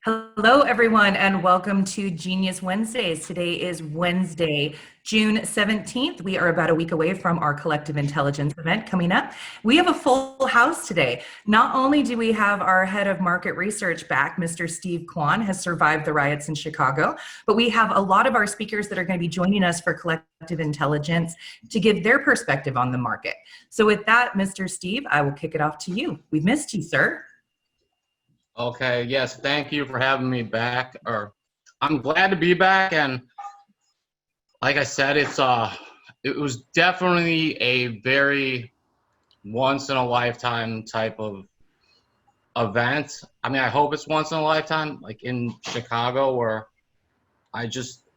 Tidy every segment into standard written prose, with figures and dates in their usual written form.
Hello, everyone, and welcome to Genius Wednesdays. Today is Wednesday, June 17th. We are about a week away from our Collective Intelligence event coming up. We have a full house today. Not only do we have our head of market research back, Mr. Steve Kwan, has survived the riots in Chicago, but we have a lot of our speakers that are going to be joining us for Collective Intelligence to give their perspective on the market. So with that, Mr. Steve, I will kick it off to you. We've missed you, sir. Okay, yes, thank you for having me back. I'm glad to be back, and like I said, it was definitely a very once in a lifetime type of event. I mean, I hope it's once in a lifetime, like in Chicago, where I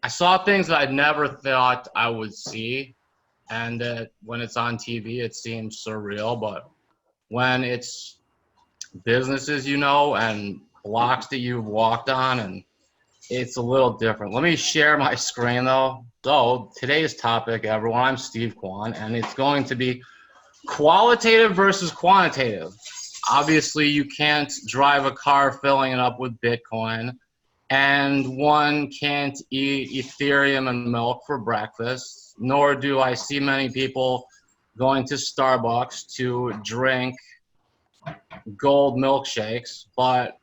saw things that I never thought I would see, and when it's on TV, it seems surreal, but when it's businesses and blocks that you've walked on, and it's a little different. Let me share my screen though. So today's topic, everyone, I'm Steve Kwan, and it's going to be qualitative versus quantitative. Obviously, you can't drive a car filling it up with Bitcoin, and one can't eat Ethereum and milk for breakfast, nor do I see many people going to Starbucks to drink gold milkshakes, but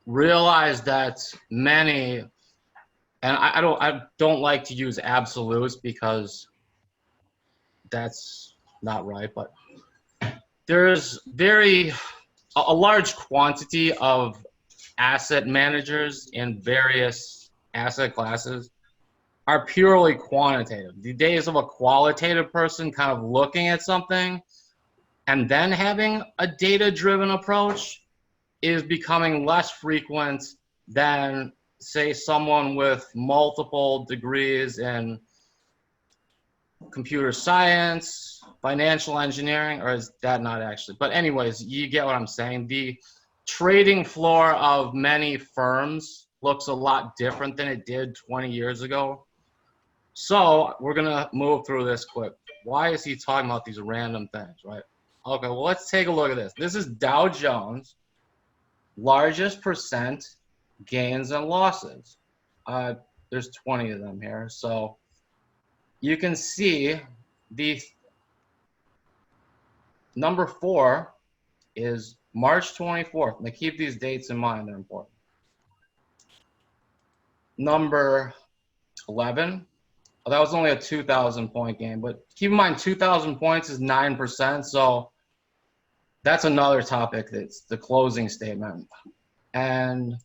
realize that many, and I don't like to use absolutes because that's not right, but there's a large quantity of asset managers in various asset classes are purely quantitative. The days of a qualitative person kind of looking at something and then having a data-driven approach is becoming less frequent than, say, someone with multiple degrees in computer science, financial engineering, or is that not actually? But anyways, you get what I'm saying. The trading floor of many firms looks a lot different than it did 20 years ago. So we're gonna move through this quick. Why is he talking about these random things, right? Okay, well, let's take a look at this. This is Dow Jones, largest percent gains and losses. There's 20 of them here. So you can see the number 4 is March 24th. Now keep these dates in mind, they're important. Number 11, well, that was only a 2,000 point game, but keep in mind 2,000 points is 9%, so that's another topic. That's the closing statement. And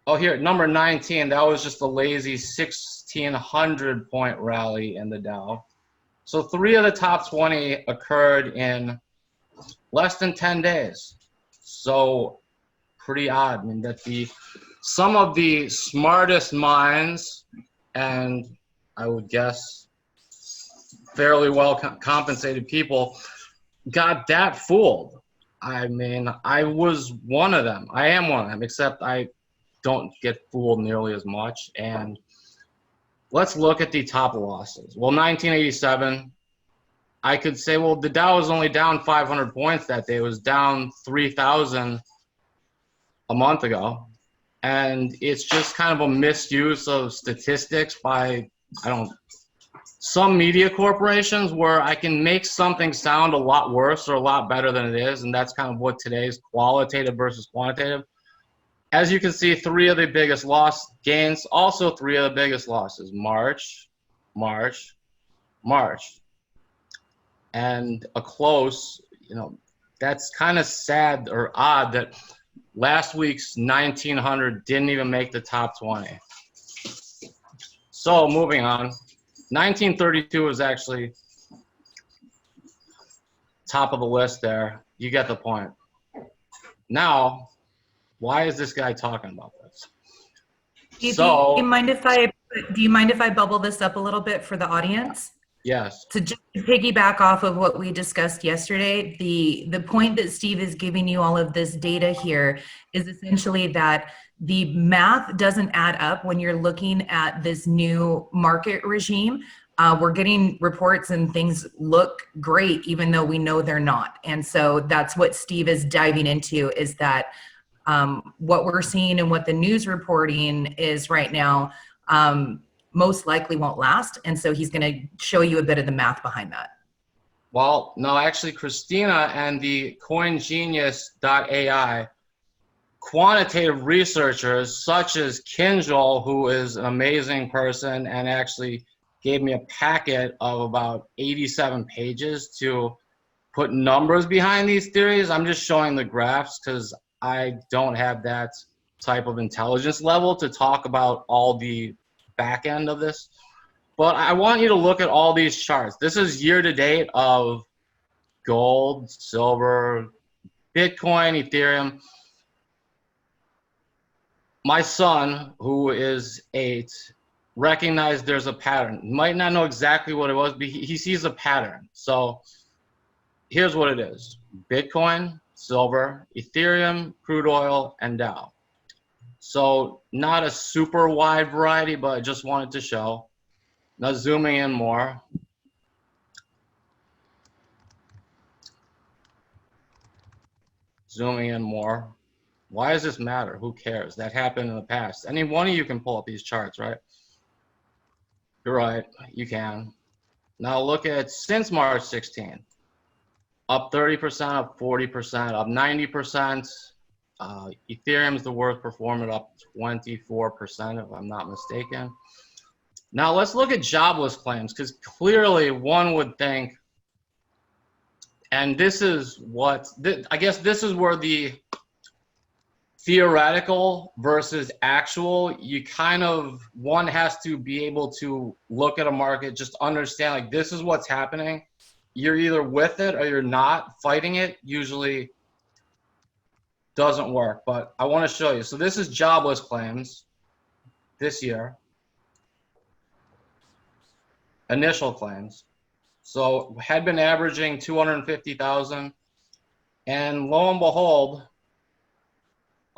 oh, here, number 19, that was just a lazy 1,600 point rally in the Dow. So 3 of the top 20 occurred in less than 10 days. So pretty odd. I mean, that some of the smartest minds, and I would guess fairly well compensated people, got that fooled. I mean, I was one of them. I am one of them, except I don't get fooled nearly as much. And let's look at the top losses. Well, 1987, I could say, well, the Dow was only down 500 points that day. It was down 3,000 a month ago. And it's just kind of a misuse of statistics by, some media corporations, where I can make something sound a lot worse or a lot better than it is. And that's kind of what today's qualitative versus quantitative. As you can see, 3 of the biggest gains, also 3 of the biggest losses, March, March, March. And a close, that's kind of sad or odd that last week's 1,900 didn't even make the top 20. So moving on, 1932 was actually top of the list there. You get the point. Now, why is this guy talking about this? Do you mind if I bubble this up a little bit for the audience? Yes. To just piggyback off of what we discussed yesterday, the point that Steve is giving you all of this data here is essentially that the math doesn't add up when you're looking at this new market regime. We're getting reports and things look great, even though we know they're not. And so that's what Steve is diving into, is that What we're seeing and what the news reporting is right now most likely won't last. And so he's going to show you a bit of the math behind that. Well, no, actually, Christina and the CoinGenius.ai quantitative researchers such as Kinjal, who is an amazing person and actually gave me a packet of about 87 pages to put numbers behind these theories. I'm just showing the graphs because I don't have that type of intelligence level to talk about all the back end of this. But I want you to look at all these charts. This is year to date of gold, silver, Bitcoin, Ethereum. My son, who is 8, recognized there's a pattern. Might not know exactly what it was, but he sees a pattern. So here's what it is: Bitcoin, silver, Ethereum, crude oil, and Dow. So not a super wide variety, but I just wanted to show. Now zooming in more. Zooming in more. Why does this matter? Who cares? That happened in the past. Any one of you can pull up these charts, right? You're right, you can. Now look at since March 16th. Up 30%, up 40%, up 90%. Ethereum's the worst performer, up 24%, if I'm not mistaken. Now let's look at jobless claims, because clearly one would think, and this is what, I guess this is where the theoretical versus actual, you kind of, one has to be able to look at a market, just understand like this is what's happening. You're either with it or you're not. Fighting it usually doesn't work, but I want to show you. So this is jobless claims this year. Initial claims. So had been averaging 250,000, and lo and behold,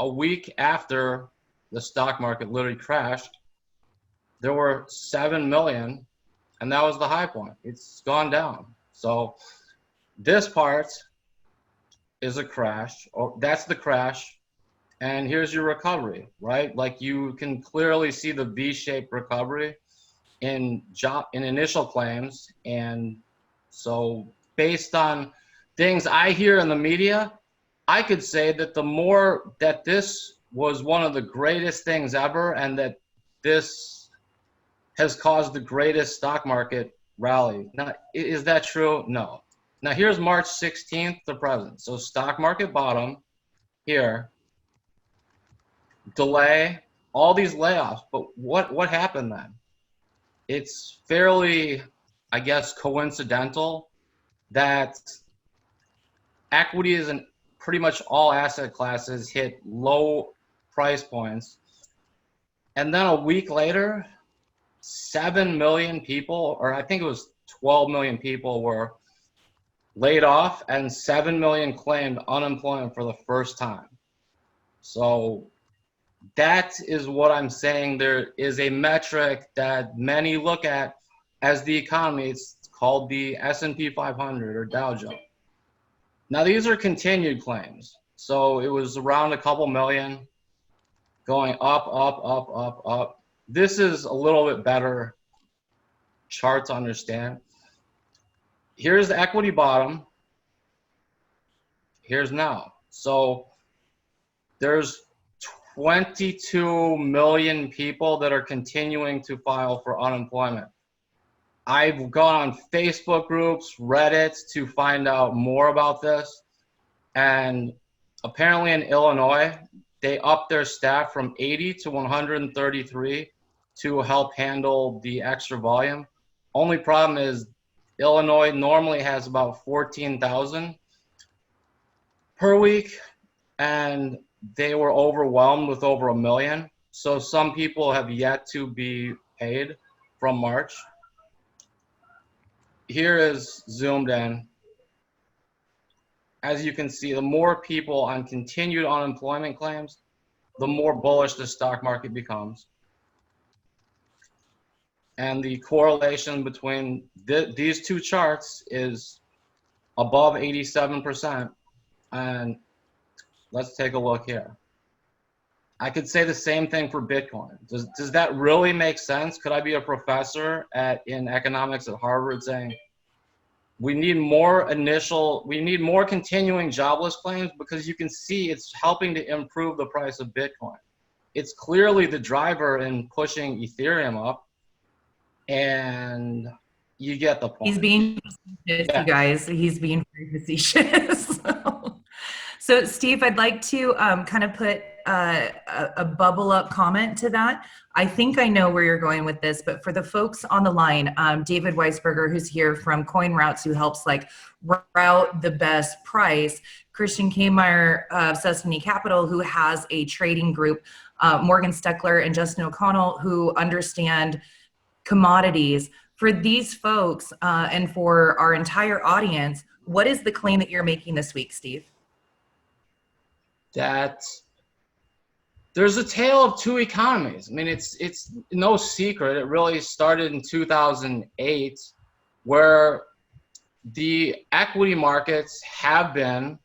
a week after the stock market literally crashed, there were 7 million, and that was the high point. It's gone down. So this part is a crash, or that's the crash, and here's your recovery, right? Like you can clearly see the V-shaped recovery in initial claims. And so based on things I hear in the media, I could say that the more that this was one of the greatest things ever, and that this has caused the greatest stock market rally. Now, is that true? No. Now here's March 16th to present. So stock market bottom here, delay, all these layoffs. But what happened then? It's fairly, I guess, coincidental that equities and pretty much all asset classes hit low price points. And then a week later, 7 million people, or I think it was 12 million people, were laid off, and 7 million claimed unemployment for the first time. So that is what I'm saying. There is a metric that many look at as the economy. It's called the S&P 500 or Dow Jones. Now these are continued claims. So it was around a couple million, going up, up, up, up, up. This is a little bit better chart to understand. Here's the equity bottom. Here's now. So there's 22 million people that are continuing to file for unemployment. I've gone on Facebook groups, Reddit to find out more about this. And apparently in Illinois, they upped their staff from 80 to 133 to help handle the extra volume. Only problem is Illinois normally has about 14,000 per week, and they were overwhelmed with over 1 million. So some people have yet to be paid from March. Here is zoomed in. As you can see, the more people on continued unemployment claims, the more bullish the stock market becomes. And the correlation between these two charts is above 87%. And let's take a look here. I could say the same thing for Bitcoin. Does that really make sense? Could I be a professor in economics at Harvard saying we need more continuing jobless claims because you can see it's helping to improve the price of Bitcoin. It's clearly the driver in pushing Ethereum up, and you get the point. He's being facetious, Yeah. you guys. He's being very facetious. So, Steve, I'd like to kind of put a bubble up comment to that. I think I know where you're going with this, but for the folks on the line, David Weisberger, who's here from CoinRoutes, who helps like route the best price, Christian Kmeyer of Sesame Capital, who has a trading group, Morgan Steckler and Justin O'Connell, who understand commodities. For these folks and for our entire audience, what is the claim that you're making this week, Steve? That there's a tale of two economies. I mean, it's no secret. It really started in 2008, where the equity markets have been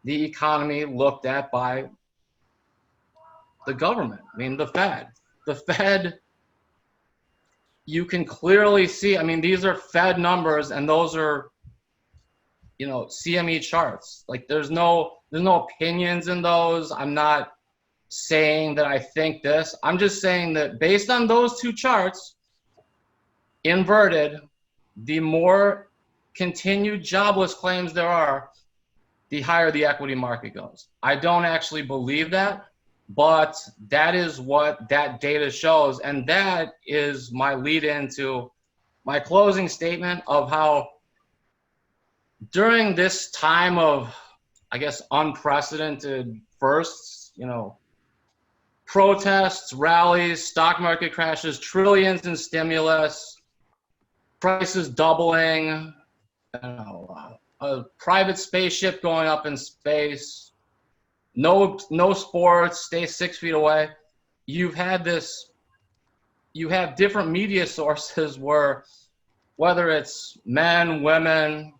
the economy looked at by the government. I mean, the Fed. The Fed, you can clearly see, I mean, these are Fed numbers, and those are, CME charts. Like there's no opinions in those. I'm not saying that I think this. I'm just saying that based on those two charts, inverted, the more continued jobless claims there are, the higher the equity market goes. I don't actually believe that, but that is what that data shows. And that is my lead into my closing statement of how during this time of, I guess, unprecedented firsts, protests, rallies, stock market crashes, trillions in stimulus, prices doubling, a private spaceship going up in space, no sports, stay 6 feet away. You have different media sources where, whether it's men, women,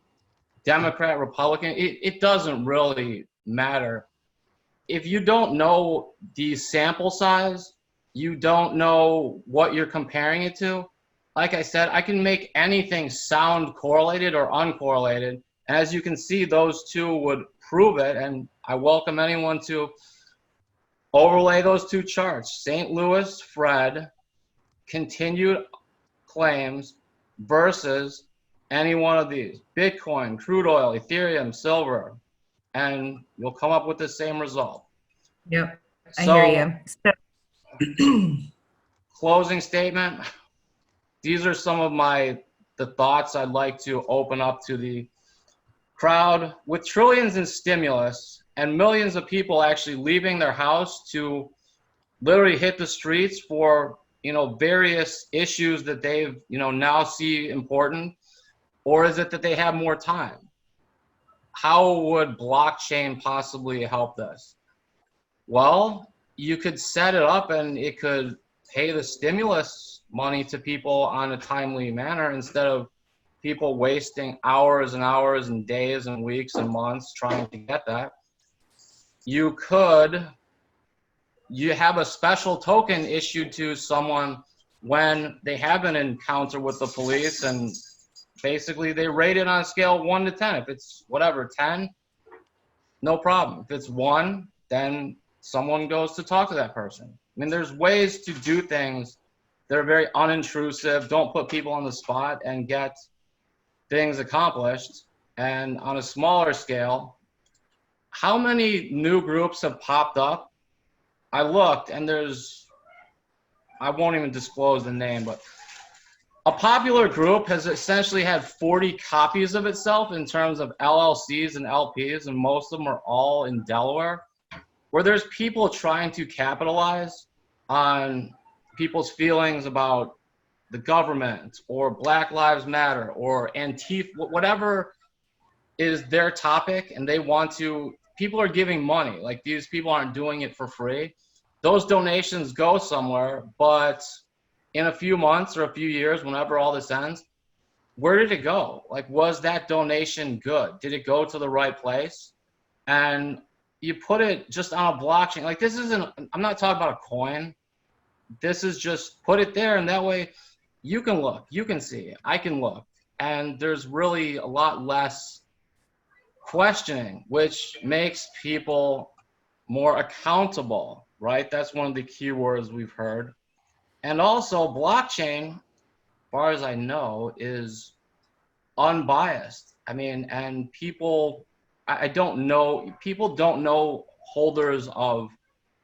Democrat, Republican, it doesn't really matter. If you don't know the sample size, you don't know what you're comparing it to. Like I said, I can make anything sound correlated or uncorrelated. And as you can see, those two would prove it. And I welcome anyone to overlay those two charts. St. Louis Fred, continued claims versus any one of these. Bitcoin, crude oil, Ethereum, silver, and you'll come up with the same result. Yep, I hear you. Closing statement. These are some of the thoughts I'd like to open up to the crowd. With trillions in stimulus and millions of people actually leaving their house to literally hit the streets for, various issues that they've, now see important, or is it that they have more time? How would blockchain possibly help this? Well, you could set it up and it could pay the stimulus money to people on a timely manner instead of people wasting hours and hours and days and weeks and months trying to get that. You have a special token issued to someone when they have an encounter with the police, and basically they rate it on a scale of 1 to 10. If it's 10, no problem. If it's 1, then someone goes to talk to that person. I mean, there's ways to do things that are very unintrusive, don't put people on the spot, and get things accomplished. And on a smaller scale, how many new groups have popped up? I looked, and I won't even disclose the name, but a popular group has essentially had 40 copies of itself in terms of LLCs and LPs, and most of them are all in Delaware, where there's people trying to capitalize on people's feelings about the government or Black Lives Matter or Antifa, whatever is their topic, and people are giving money. Like, these people aren't doing it for free. Those donations go somewhere, but in a few months or a few years, whenever all this ends, where did it go? Like, was that donation good? Did it go to the right place? And you put it just on a blockchain. Like this isn't, I'm not talking about a coin. This is just put it there, and that way you can look, you can see, I can look. And there's really a lot less questioning, which makes people more accountable, right? That's one of the key words we've heard. And also blockchain, as far as I know, is unbiased. I mean, and people, I don't know, people don't know holders of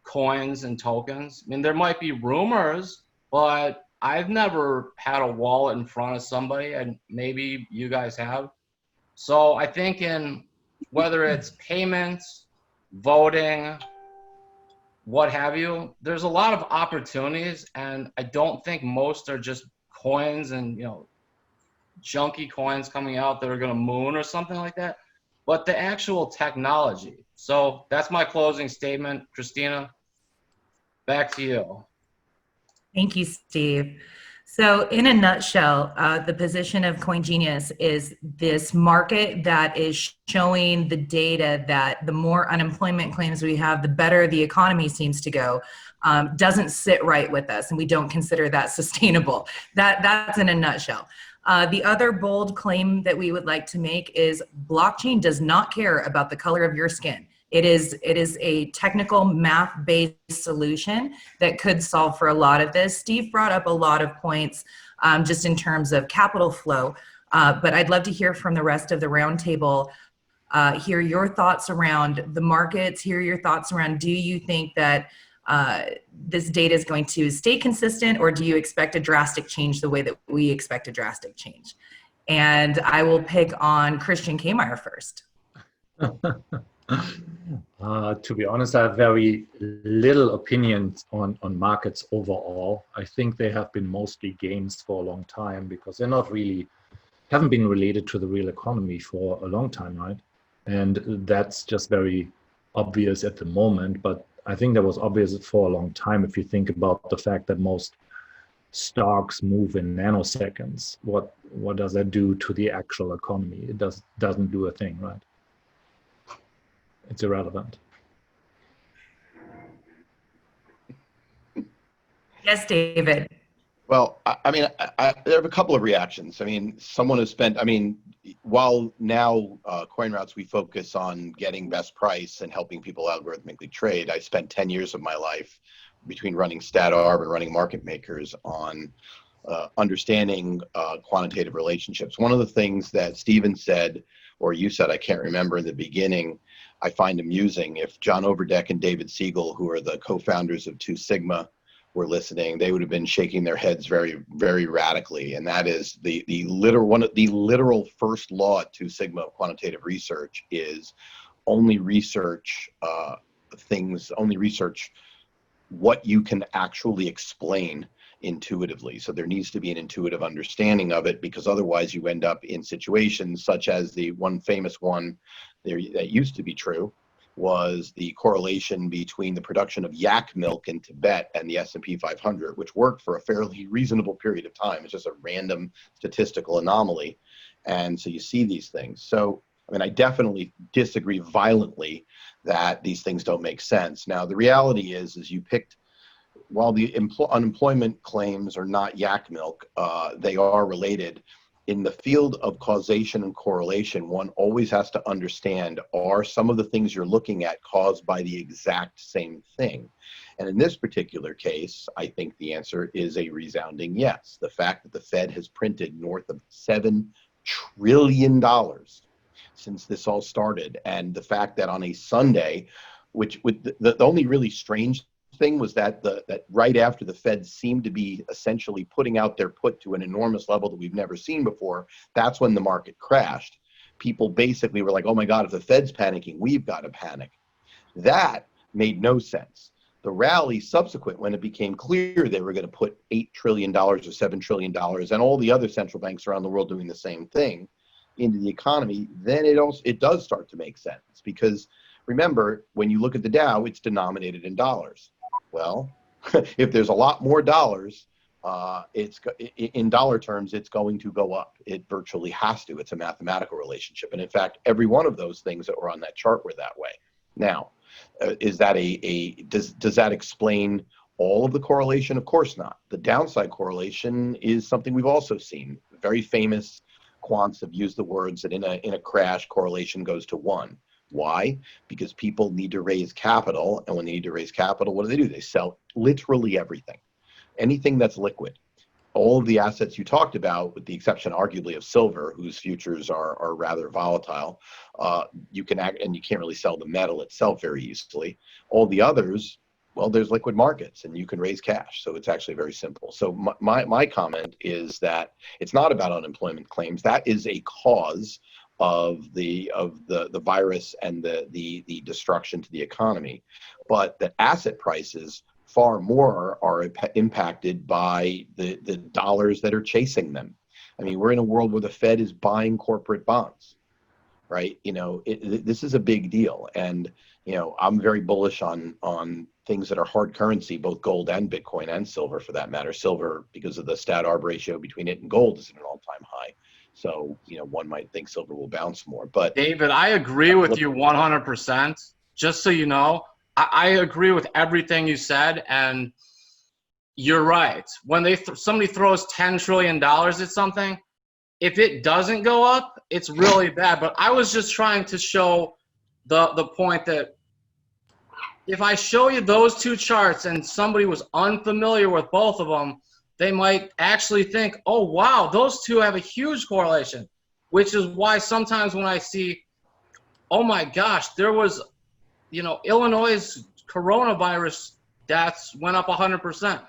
coins and tokens. I mean, there might be rumors, but I've never had a wallet in front of somebody, and maybe you guys have. So I think in whether it's payments, voting, what have you, there's a lot of opportunities, and I don't think most are just coins and junky coins coming out that are going to moon or something like that, but the actual technology. So that's my closing statement. Christina, back to you. Thank you, Steve. So in a nutshell, the position of CoinGenius is this market that is showing the data that the more unemployment claims we have, the better the economy seems to go, doesn't sit right with us, and we don't consider that sustainable. That's in a nutshell. The other bold claim that we would like to make is blockchain does not care about the color of your skin. It is a technical math-based solution that could solve for a lot of this. Steve brought up a lot of points just in terms of capital flow, but I'd love to hear from the rest of the roundtable, hear your thoughts around the markets, hear your thoughts around, do you think that this data is going to stay consistent, or do you expect a drastic change the way that we expect a drastic change? And I will pick on Christian Kmeyer first. To be honest, I have very little opinions on markets overall. I think they have been mostly games for a long time because they're not really, haven't been related to the real economy for a long time, right? And that's just very obvious at the moment, but I think that was obvious for a long time if you think about the fact that most stocks move in nanoseconds. What does that do to the actual economy? It doesn't do a thing, right? It's irrelevant. Yes, David. Well, I mean, there are a couple of reactions. I mean, someone has spent, while now CoinRoutes, we focus on getting best price and helping people algorithmically trade, I spent 10 years of my life between running StatArb and running market makers on understanding quantitative relationships. One of the things that Steven said, or you said, I can't remember in the beginning, I find amusing. If John Overdeck and David Siegel, who are the co-founders of Two Sigma, were listening, they would have been shaking their heads very, very radically. And that is the literal first law at Two Sigma of quantitative research is only research what you can actually explain intuitively. So there needs to be an intuitive understanding of it, because otherwise you end up in situations such as the one famous one there that used to be true was the correlation between the production of yak milk in Tibet and the S&P 500, which worked for a fairly reasonable period of time. It's just a random statistical anomaly. And so you see these things. So, I mean, I definitely disagree violently that these things don't make sense. Now, the reality is you picked, while the unemployment claims are not yak milk, they are related. In the field of causation and correlation, one always has to understand, are some of the things you're looking at caused by the exact same thing? And in this particular case, I think the answer is a resounding yes. The fact that the Fed has printed north of $7 trillion since this all started, and the fact that on a Sunday, which with the only really strange thing was that that right after the Fed seemed to be essentially putting out their put to an enormous level that we've never seen before, that's when the market crashed. People basically were like, oh my God, if the Fed's panicking, we've got to panic. That made no sense. The rally subsequent, when it became clear they were going to put $8 trillion or $7 trillion and all the other central banks around the world doing the same thing into the economy, then it does start to make sense. Because remember, when you look at the Dow, it's denominated in dollars. Well, if there's a lot more dollars, in dollar terms, it's going to go up. It virtually has to. It's a mathematical relationship. And in fact, every one of those things that were on that chart were that way. Now, Is that does that explain all of the correlation? Of course not. The downside correlation is something we've also seen. Very famous quants have used the words that in a crash, correlation goes to 1. Why? Because people need to raise capital, and when they need to raise capital, what do? They sell literally everything, anything that's liquid. All of the assets you talked about, with the exception arguably of silver, whose futures are rather volatile, you can't really sell the metal itself very easily. All the others, well, there's liquid markets and you can raise cash. So it's actually very simple. So my comment is that it's not about unemployment claims. That is a cause of the virus and the destruction to the economy, but that asset prices far more are impacted by the dollars that are chasing them. I mean, we're in a world where the Fed is buying corporate bonds, right? This is a big deal. And, I'm very bullish on things that are hard currency, both gold and Bitcoin and silver for that matter. Silver, because of the stat arb ratio between it and gold, is at an all-time high. So, one might think silver will bounce more. But David, I agree with you 100%. Just so you know, I agree with everything you said, and you're right. When somebody throws $10 trillion at something, if it doesn't go up, it's really bad. But I was just trying to show the point that if I show you those two charts and somebody was unfamiliar with both of them, they might actually think, oh, wow, those two have a huge correlation, which is why sometimes when I see, oh, my gosh, there was – Illinois' coronavirus deaths went up 100%.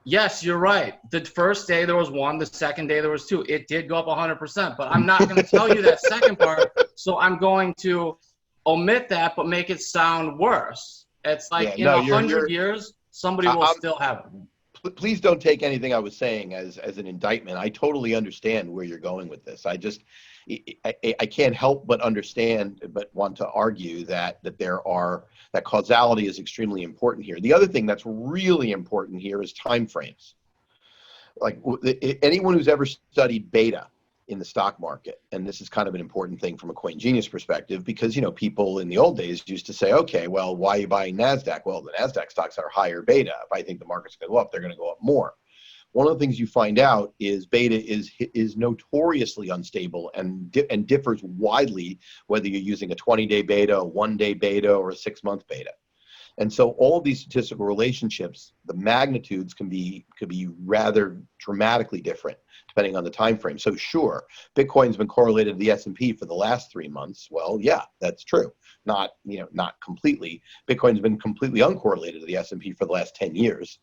Yes, you're right. The first day there was 1, the second day there was 2. It did go up 100%, but I'm not going to tell you that second part, so I'm going to omit that but make it sound worse. It's like in 100 years, somebody will still have it. Please don't take anything I was saying as an indictment. I totally understand where you're going with this. I can't help but understand, but want to argue that that causality is extremely important here. The other thing that's really important here is time frames. Like anyone who's ever studied beta in the stock market, and this is kind of an important thing from a CoinGenius perspective, because people in the old days used to say, okay, well, why are you buying NASDAQ? Well, the NASDAQ stocks are higher beta. If I think the market's going to go up, they're going to go up more. One of the things you find out is beta is notoriously unstable and differs widely whether you're using a 20-day beta, a 1-day beta, or a 6-month beta. And so all of these statistical relationships, the magnitudes could be rather dramatically different depending on the time frame. So sure, Bitcoin's been correlated to the S&P for the last 3 months. Well, yeah, that's true. Not completely. Bitcoin's been completely uncorrelated to the S&P for the last 10 years.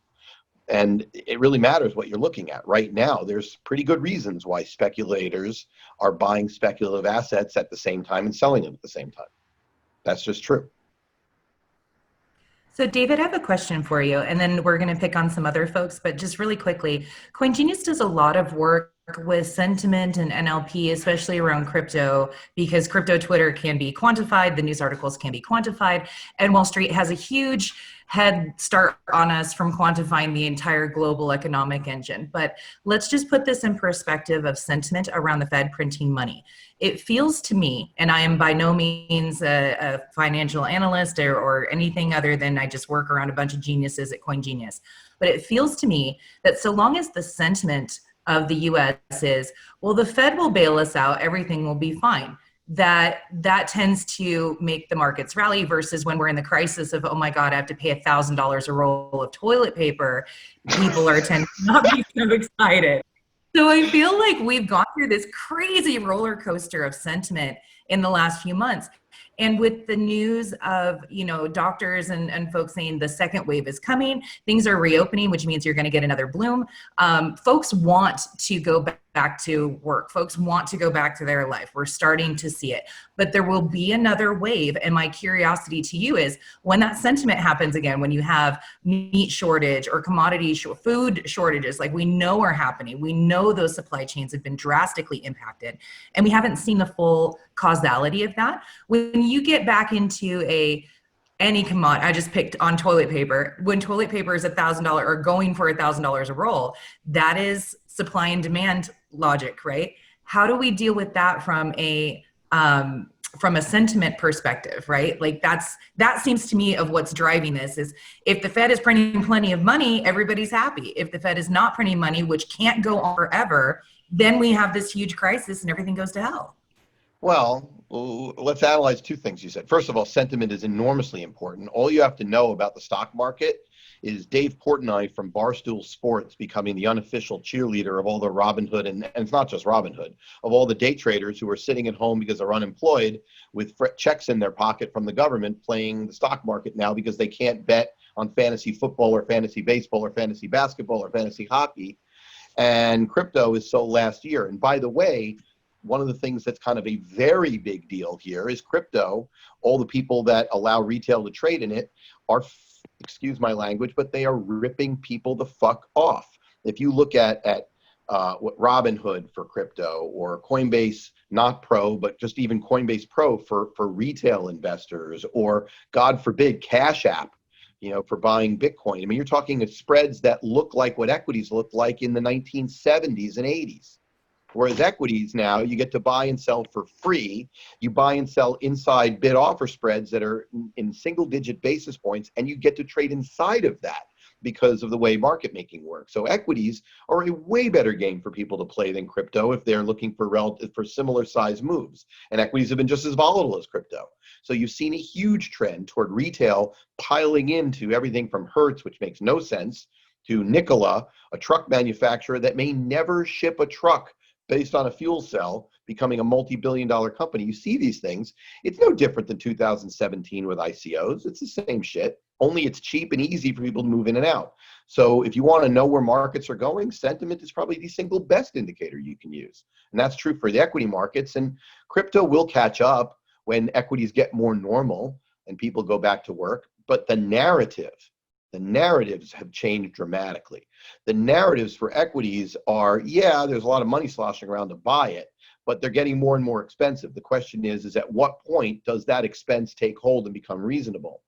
And it really matters what you're looking at. Right now, there's pretty good reasons why speculators are buying speculative assets at the same time and selling them at the same time. That's just true. So David, I have a question for you, and then we're going to pick on some other folks, but just really quickly, CoinGenius does a lot of work with sentiment and NLP, especially around crypto, because crypto Twitter can be quantified, the news articles can be quantified, and Wall Street has a huge head start on us from quantifying the entire global economic engine. But let's just put this in perspective of sentiment around the Fed printing money. It feels to me, and I am by no means a financial analyst or anything other than I just work around a bunch of geniuses at CoinGenius, but it feels to me that so long as the sentiment of the US is, well, the Fed will bail us out, everything will be fine, that tends to make the markets rally, versus when we're in the crisis of, oh my God, I have to pay $1,000 a roll of toilet paper, people are tending to not be so excited. So I feel like we've gone through this crazy roller coaster of sentiment in the last few months. And with the news of, doctors and folks saying the second wave is coming, things are reopening, which means you're going to get another bloom. Folks want to go back to work. Folks want to go back to their life. We're starting to see it, but there will be another wave. And my curiosity to you is, when that sentiment happens again, when you have meat shortage or food shortages, like we know are happening, we know those supply chains have been drastically impacted, and we haven't seen the full causality of that. When you get back into any commodity, I just picked on toilet paper. When toilet paper is $1,000 or going for $1,000 a roll, that is supply and demand logic, right? How do we deal with that from a from a sentiment perspective, right? Like that seems to me of what's driving this is if the Fed is printing plenty of money, everybody's happy. If the Fed is not printing money, which can't go on forever, then we have this huge crisis and everything goes to hell. Well, let's analyze two things you said. First of all, sentiment is enormously important. All you have to know about the stock market is Dave Portnoy from Barstool Sports becoming the unofficial cheerleader of all the Robinhood, and it's not just Robinhood, of all the day traders who are sitting at home because they're unemployed with checks in their pocket from the government playing the stock market now because they can't bet on fantasy football or fantasy baseball or fantasy basketball or fantasy hockey. And crypto is so last year. And by the way, one of the things that's kind of a very big deal here is crypto. All the people that allow retail to trade in it are, excuse my language, but they are ripping people the fuck off. If you look at what Robinhood for crypto or Coinbase, not pro, but just even Coinbase Pro for retail investors, or God forbid, Cash App, for buying Bitcoin. I mean, you're talking spreads that look like what equities looked like in the 1970s and 80s. Whereas equities now, you get to buy and sell for free. You buy and sell inside bid offer spreads that are in single digit basis points, and you get to trade inside of that because of the way market making works. So equities are a way better game for people to play than crypto if they're looking for similar size moves. And equities have been just as volatile as crypto. So you've seen a huge trend toward retail piling into everything from Hertz, which makes no sense, to Nikola, a truck manufacturer that may never ship a truck based on a fuel cell, becoming a multi-billion-dollar company. You see these things. It's no different than 2017 with ICOs. It's the same shit, only it's cheap and easy for people to move in and out. So if you want to know where markets are going, sentiment is probably the single best indicator you can use. And that's true for the equity markets. And crypto will catch up when equities get more normal and people go back to work. But the narratives have changed dramatically. The narratives for equities are, yeah, there's a lot of money sloshing around to buy it, but they're getting more and more expensive. The question is at what point does that expense take hold and become reasonable?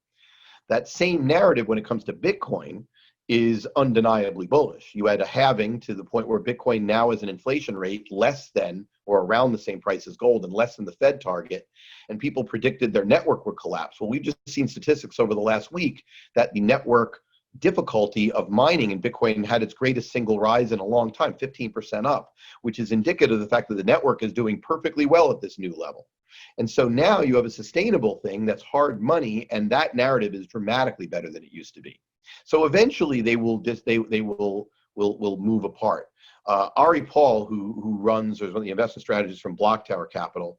That same narrative when it comes to Bitcoin is undeniably bullish. You had a halving to the point where Bitcoin now is an inflation rate less than or around the same price as gold and less than the Fed target. And people predicted their network would collapse. Well, we've just seen statistics over the last week that the network difficulty of mining in Bitcoin had its greatest single rise in a long time, 15% up, which is indicative of the fact that the network is doing perfectly well at this new level. And so now you have a sustainable thing that's hard money, and that narrative is dramatically better than it used to be. So eventually they will move apart. Ari Paul, who runs or is one of the investment strategists from Block Tower Capital,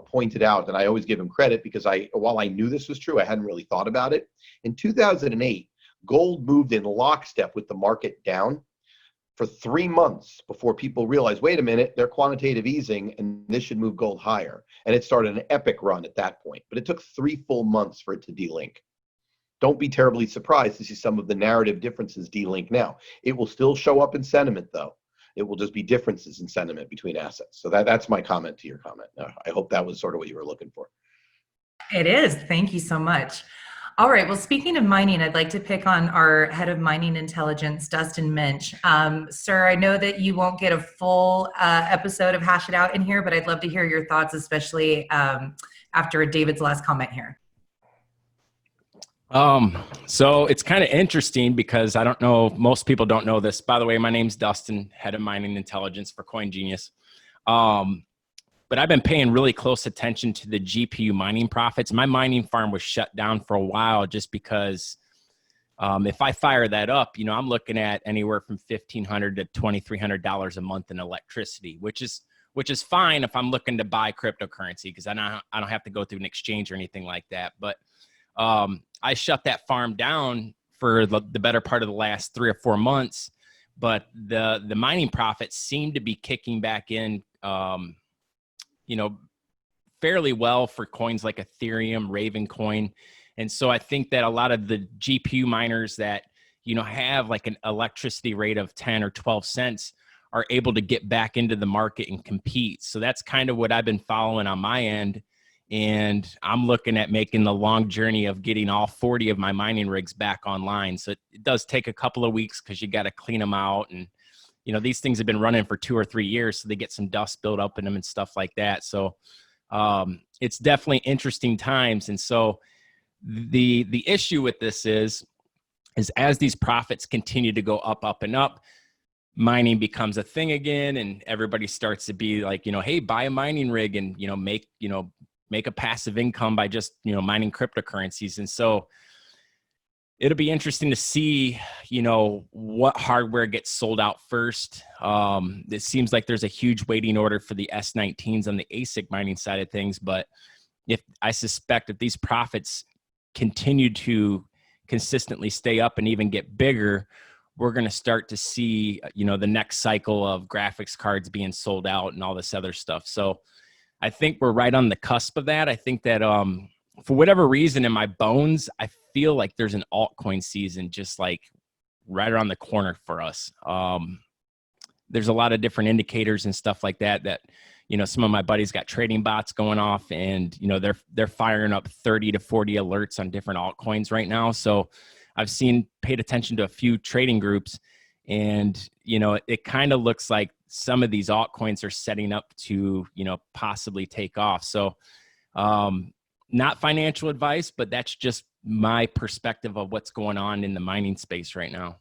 pointed out, and I always give him credit because while I knew this was true, I hadn't really thought about it. In 2008, gold moved in lockstep with the market down for 3 months before people realized, wait a minute, they're quantitative easing and this should move gold higher. And it started an epic run at that point. But it took 3 full months for it to delink. Don't be terribly surprised to see some of the narrative differences delink now. It will still show up in sentiment, though. It will just be differences in sentiment between assets. So that's my comment to your comment. I hope that was sort of what you were looking for. It is. Thank you so much. All right. Well, speaking of mining, I'd like to pick on our head of mining intelligence, Dustin Minch. Sir, I know that you won't get a full episode of Hash It Out in here, but I'd love to hear your thoughts, especially after David's last comment here. So it's kind of interesting because I don't know, most people don't know this. By the way, my name's Dustin, head of mining intelligence for CoinGenius. But I've been paying really close attention to the GPU mining profits. My mining farm was shut down for a while just because if I fire that up, I'm looking at anywhere from $1,500 to $2,300 a month in electricity, which is fine if I'm looking to buy cryptocurrency because I don't have to go through an exchange or anything like that. But I shut that farm down for the better part of the last 3 or 4 months, but the mining profits seem to be kicking back in, fairly well for coins like Ethereum, Ravencoin. And so I think that a lot of the GPU miners that, have like an electricity rate of 10 or 12 cents are able to get back into the market and compete. So that's kind of what I've been following on my end. And I'm looking at making the long journey of getting all 40 of my mining rigs back online. So it does take a couple of weeks because you got to clean them out. And, these things have been running for 2 or 3 years, so they get some dust built up in them and stuff like that. So It's definitely interesting times. And so the issue with this is as these profits continue to go up and up, mining becomes a thing again, and everybody starts to be like, hey, buy a mining rig and, make a passive income by just, mining cryptocurrencies. And so it'll be interesting to see, what hardware gets sold out first. It seems like there's a huge waiting order for the S19s on the ASIC mining side of things. But I suspect if these profits continue to consistently stay up and even get bigger, we're going to start to see, the next cycle of graphics cards being sold out and all this other stuff. So I think we're right on the cusp of that. I think that for whatever reason in my bones, I feel like there's an altcoin season just like right around the corner for us. There's a lot of different indicators and stuff like that, some of my buddies got trading bots going off, and, they're firing up 30 to 40 alerts on different altcoins right now. So I've paid attention to a few trading groups, and, it kind of looks like some of these altcoins are setting up to, possibly take off. So, not financial advice, but that's just my perspective of what's going on in the mining space right now.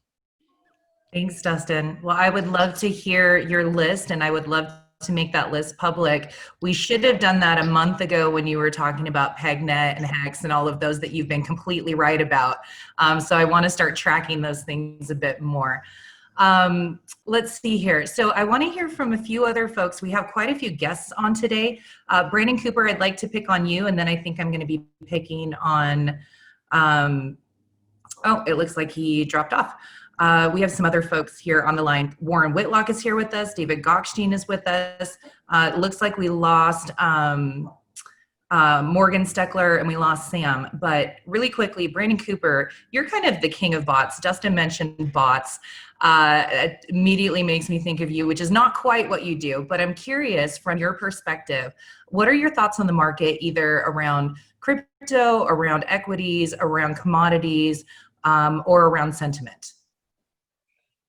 Thanks, Dustin. Well, I would love to hear your list, and I would love to make that list public. We should have done that a month ago when you were talking about PegNet and Hex and all of those that you've been completely right about. So I want to start tracking those things a bit more. Let's see here. So I want to hear from a few other folks. We have quite a few guests on today. Brandon Cooper, I'd like to pick on you, and then I think I'm going to be picking on, oh, it looks like he dropped off. We have some other folks here on the line. Warren Whitlock is here with us. David Gockstein is with us. It looks like we lost Morgan Steckler and we lost Sam. But really quickly, Brandon Cooper, you're kind of the king of bots. Dustin mentioned bots. It immediately makes me think of you, which is not quite what you do. But I'm curious, from your perspective, what are your thoughts on the market, either around crypto, around equities, around commodities, or around sentiment?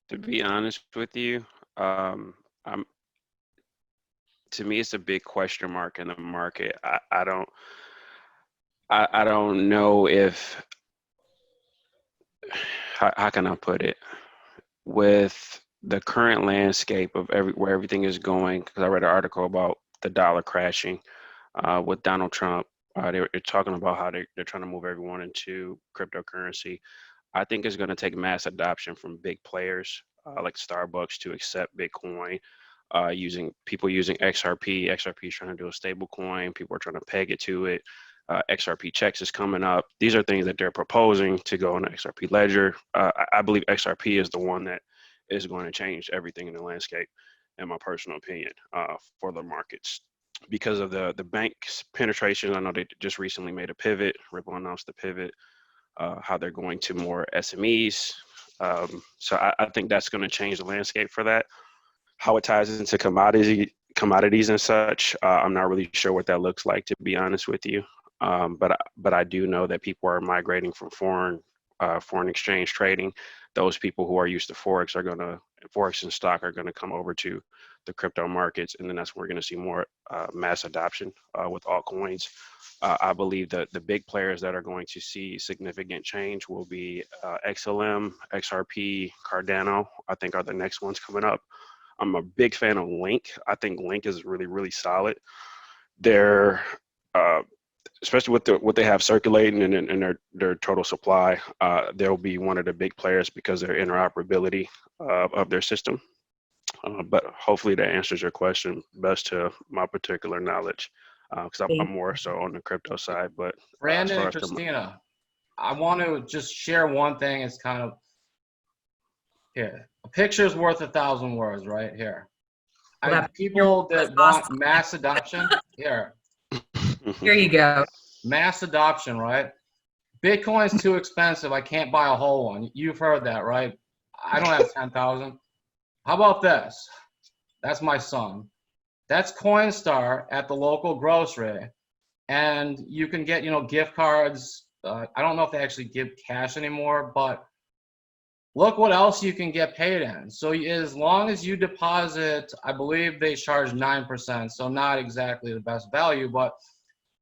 To be honest with you, to me, it's a big question mark in the market. I don't know if, how can I put it, with the current landscape of where everything is going, because I read an article about the dollar crashing with Donald Trump. They're talking about how they're trying to move everyone into cryptocurrency. I think it's going to take mass adoption from big players like Starbucks to accept Bitcoin, using XRP. XRP is trying to do a stable coin. People are trying to peg it to it. XRP checks is coming up. These are things that they're proposing to go on the XRP ledger. I believe XRP is the one that is going to change everything in the landscape, in my personal opinion, for the markets. Because of the bank's penetration, I know they just recently made a pivot. Ripple announced the pivot, how they're going to more SMEs. So I think that's going to change the landscape for that. How it ties into commodities and such, I'm not really sure what that looks like, to be honest with you. But I do know that people are migrating from foreign exchange trading. Those people who are used to Forex and stock are going to come over to the crypto markets, and then that's where we're going to see more mass adoption with altcoins. I believe that the big players that are going to see significant change will be XLM, XRP, Cardano, I think are the next ones coming up. I'm a big fan of Link. I think Link is really, really solid. They're, especially with what they have circulating and their total supply, they'll be one of the big players because of their interoperability of their system. But hopefully that answers your question best to my particular knowledge, because I'm more so on the crypto side. But Brandon and Christina, I want to just share one thing. It's kind of here. A picture is worth 1,000 words, right here. People that want mass adoption, here. Here you go. Mass adoption, right? Bitcoin's too expensive. I can't buy a whole one. You've heard that, right? I don't have 10,000. How about this? That's my son. That's Coinstar at the local grocery. And you can get, gift cards. I don't know if they actually give cash anymore, but look what else you can get paid in. So as long as you deposit, I believe they charge 9%, so not exactly the best value, but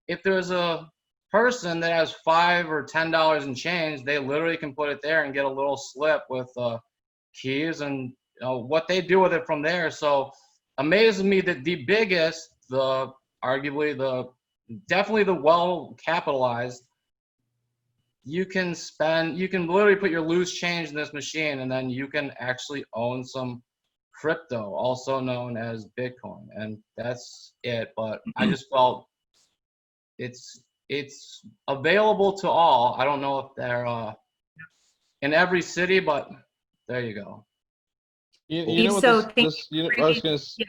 if there's a person that has $5 or $10 in change, they literally can put it there and get a little slip with keys, and what they do with it from there. So amazes me that the biggest, definitely the well capitalized, you can literally put your loose change in this machine, and then you can actually own some crypto, also known as Bitcoin, and that's it. But I just felt it's available to all. I don't know if they're in every city, but there you go. You know what So this, thank this you you know, for I was bringing- gonna, yeah.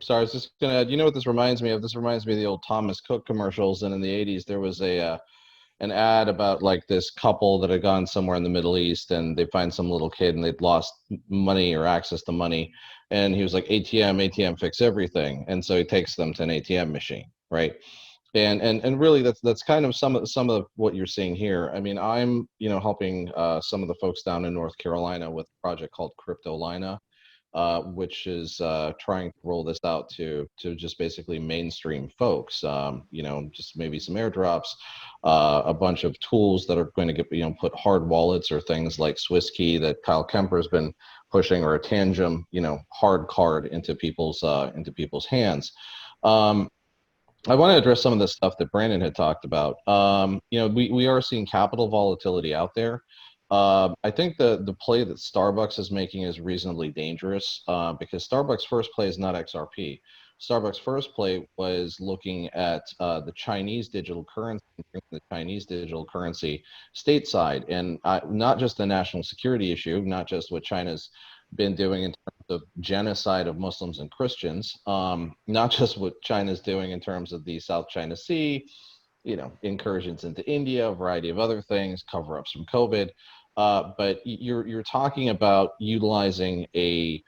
sorry, I was just gonna add, you know what this reminds me of? This reminds me of the old Thomas Cook commercials. And in the 80s, there was an ad about like this couple that had gone somewhere in the Middle East, and they find some little kid and they'd lost money or access to money. And he was like, ATM, fix everything. And so he takes them to an ATM machine, right? And really that's kind of some of what you're seeing here. I mean, I'm helping some of the folks down in North Carolina with a project called Cryptolina, which is trying to roll this out to just basically mainstream folks. Just maybe some airdrops, a bunch of tools that are going to get put hard wallets or things like SwissKey that Kyle Kemper's been pushing, or a Tangem hard card into people's hands. I want to address some of the stuff that Brandon had talked about. We are seeing capital volatility out there. I think the play that Starbucks is making is reasonably dangerous, because Starbucks' first play is not XRP. Starbucks' first play was looking at the Chinese digital currency stateside, and not just the national security issue, not just what China's been doing in terms of genocide of Muslims and Christians, not just what China's doing in terms of the South China Sea, incursions into India, a variety of other things, cover-ups from COVID. But you're talking about utilizing a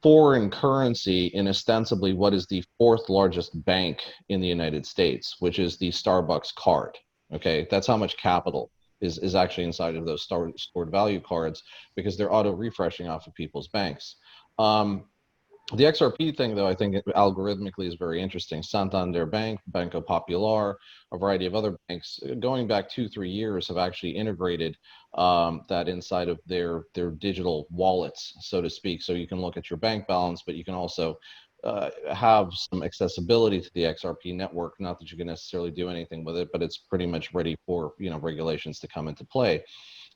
foreign currency in ostensibly what is the fourth largest bank in the United States, which is the Starbucks card. Okay, that's how much capital is actually inside of those stored value cards, because they're auto refreshing off of people's banks. The XRP thing, though, I think algorithmically is very interesting. Santander Bank, Banco Popular, a variety of other banks, going back 2-3 years, have actually integrated that inside of their digital wallets, so to speak. So you can look at your bank balance, but you can also have some accessibility to the XRP network. Not that you can necessarily do anything with it, but it's pretty much ready for regulations to come into play.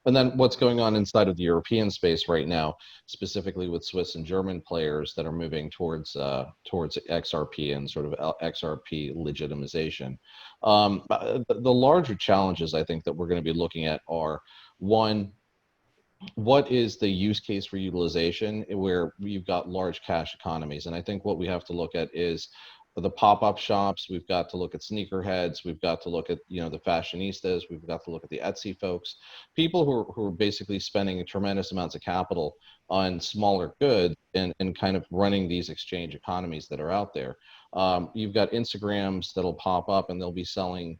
And then what's going on inside of the European space right now, specifically with Swiss and German players that are moving towards XRP and sort of XRP legitimization. The larger challenges I think that we're going to be looking at are, one, what is the use case for utilization where you've got large cash economies? And I think what we have to look at is the pop-up shops. We've got to look at sneakerheads. We've got to look at the fashionistas. We've got to look at the Etsy folks, people who are basically spending tremendous amounts of capital on smaller goods and kind of running these exchange economies that are out there. You've got Instagrams that'll pop up and they'll be selling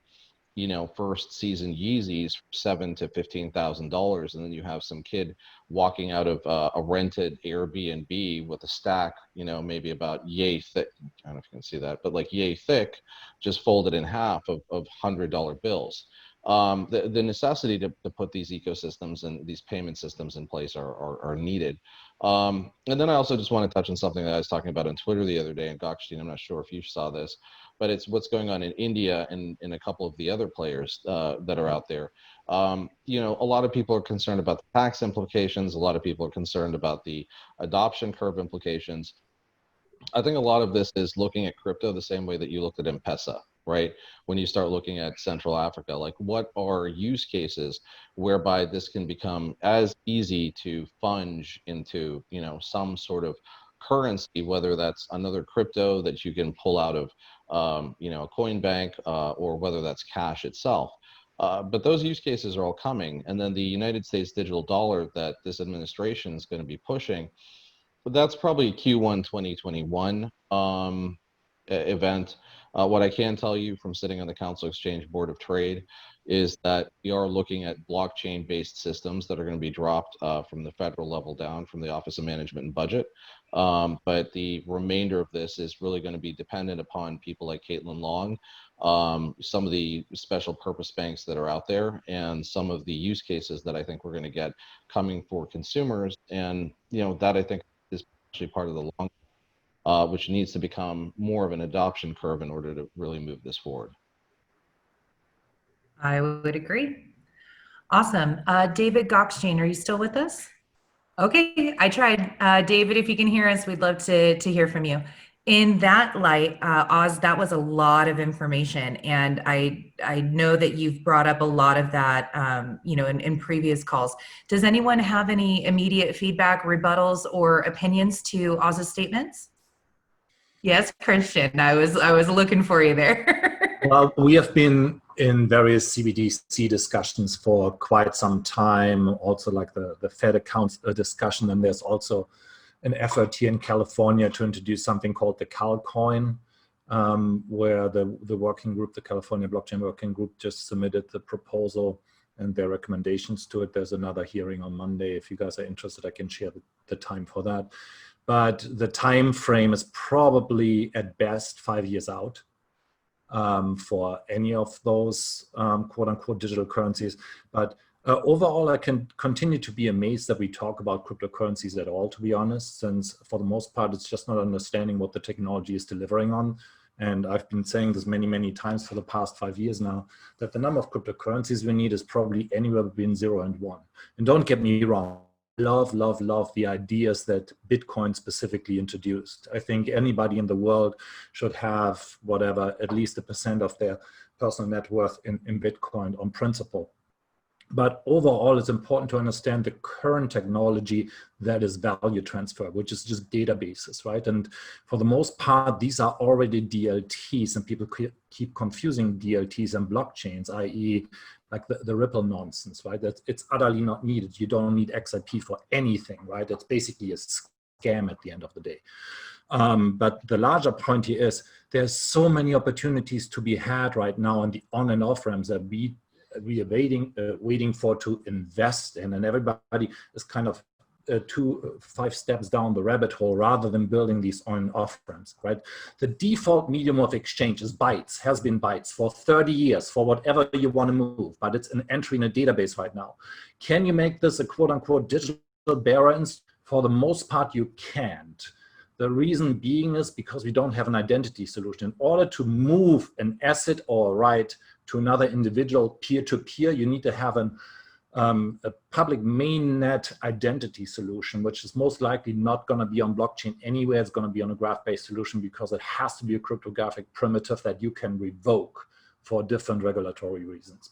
first season Yeezys for $7,000 to $15,000, and then you have some kid walking out of a rented Airbnb with a stack, maybe about yay thick. I don't know if you can see that, but like yay thick, just folded in half of $100 bills. The necessity to put these ecosystems and these payment systems in place are needed. And then I also just want to touch on something that I was talking about on Twitter the other day, and Gokhshtein, I'm not sure if you saw this, but it's what's going on in India and in a couple of the other players that are out there. A lot of people are concerned about the tax implications. A lot of people are concerned about the adoption curve implications. I think a lot of this is looking at crypto the same way that you looked at M-Pesa, right? When you start looking at Central Africa, like what are use cases whereby this can become as easy to funge into, some sort of currency, whether that's another crypto that you can pull out of, a coin bank, or whether that's cash itself. But those use cases are all coming. And then the United States digital dollar that this administration is going to be pushing, but that's probably a Q1 2021 event. What I can tell you from sitting on the Council Exchange Board of Trade is that we are looking at blockchain-based systems that are going to be dropped from the federal level down from the Office of Management and Budget. But the remainder of this is really going to be dependent upon people like Caitlin Long, some of the special purpose banks that are out there, and some of the use cases that I think we're going to get coming for consumers. And, that I think is actually part of the long, which needs to become more of an adoption curve in order to really move this forward. I would agree. Awesome. David Gockstein, are you still with us? Okay, I tried. David, if you can hear us, we'd love to hear from you. In that light, Oz, that was a lot of information. And I know that you've brought up a lot of that, in previous calls. Does anyone have any immediate feedback, rebuttals, or opinions to Oz's statements? Yes, Christian, I was looking for you there. Well, we have been in various CBDC discussions for quite some time, also like the Fed accounts discussion, and there's also an effort here in California to introduce something called the CalCoin, where the working group, the California Blockchain Working Group, just submitted the proposal and their recommendations to it. There's another hearing on Monday. If you guys are interested, I can share the time for that. But the time frame is probably at best 5 years out for any of those quote unquote digital currencies. But overall, I can continue to be amazed that we talk about cryptocurrencies at all, to be honest, since for the most part, it's just not understanding what the technology is delivering on. And I've been saying this many, many times for the past 5 years now, that the number of cryptocurrencies we need is probably anywhere between 0 and 1. And don't get me wrong, love the ideas that Bitcoin specifically introduced. I think anybody in the world should have whatever, at least 1% of their personal net worth in Bitcoin on principle. But overall, it's important to understand the current technology that is value transfer, which is just databases, right? And for the most part, these are already DLTs, and people keep confusing DLTs and blockchains, i.e. like the Ripple nonsense, right? It's utterly not needed. You don't need XRP for anything, right? It's basically a scam at the end of the day. But the larger point here is there's so many opportunities to be had right now on the on and off ramps that we are waiting for to invest in, and everybody is kind of 5 steps down the rabbit hole rather than building these on and off ramps, right? The default medium of exchange is bytes, has been bytes for 30 years for whatever you want to move, but it's an entry in a database right now. Can you make this a quote unquote digital bearer? For the most part, you can't. The reason being is because we don't have an identity solution. In order to move an asset or a right to another individual peer-to-peer, you need to have a public mainnet identity solution, which is most likely not going to be on blockchain anywhere. It's going to be on a graph-based solution because it has to be a cryptographic primitive that you can revoke for different regulatory reasons.